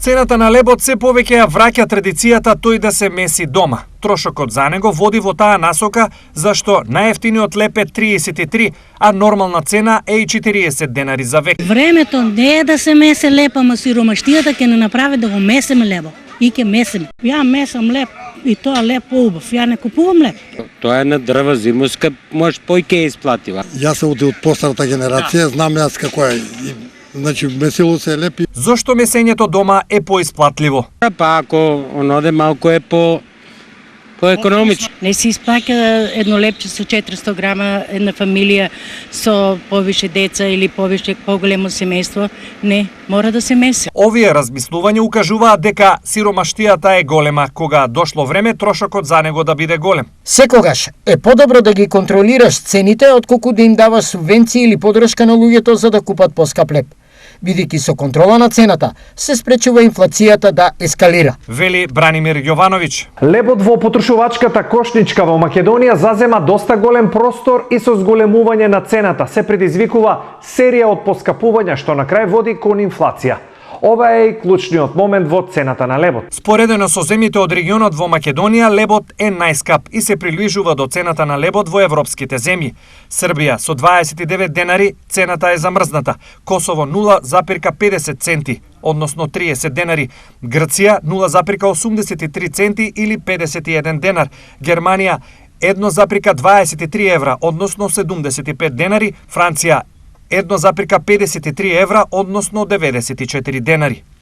Цената на лебот се повеќе ја враќа традицијата тој да се меси дома. Трошокот за него води во таа насока, зашто најефтиниот леб е 33, а нормална цена е и 40 денари за век. Времето не е да се месе леб, ама сиромаштијата ќе не направи да го месиме лебот. И ќе месиме. Ја месам леб и тоа леб поубав. Ја не купувам леб. Тоа е на дрва зимуска, може појќе исплатива. Јас сум од постарата генерација, знам јас како е. Значи, месило се лепи. Зошто месењето дома е поисплатливо? Па ако оноде малку е поекономично. Не се исплаќа едно лепче со 400 грама една фамилија со повише деца или поголемо семејство. Не, мора да се меси. Овие размислувања укажуваат дека сиромаштијата е голема, кога дошло време трошокот за него да биде голем. Секогаш е подобро да ги контролираш цените отколку да им даваш субвенции или подршка на луѓето за да купат поскап леб. Бидејќи со контрола на цената се спречува инфлацијата да ескалира. Вели Бранимир Јовановиќ. Лебот во потрошувачката кошничка во Македонија зазема доста голем простор и со зголемување на цената се предизвикува серија од поскапувања што на крај води кон инфлација. Ова е и клучниот момент во цената на лебот. Споредено со земјите од регионот во Македонија, лебот е најскап и се приближува до цената на лебот во европските земји. Србија со 29 денари, цената е замрзната. Косово 0,50 центи, односно 30 денари. Грција 0,83 центи или 51 денар. Германија 1,23 евра, односно 75 денари. Франција 1,53 евра, односно 94 денари.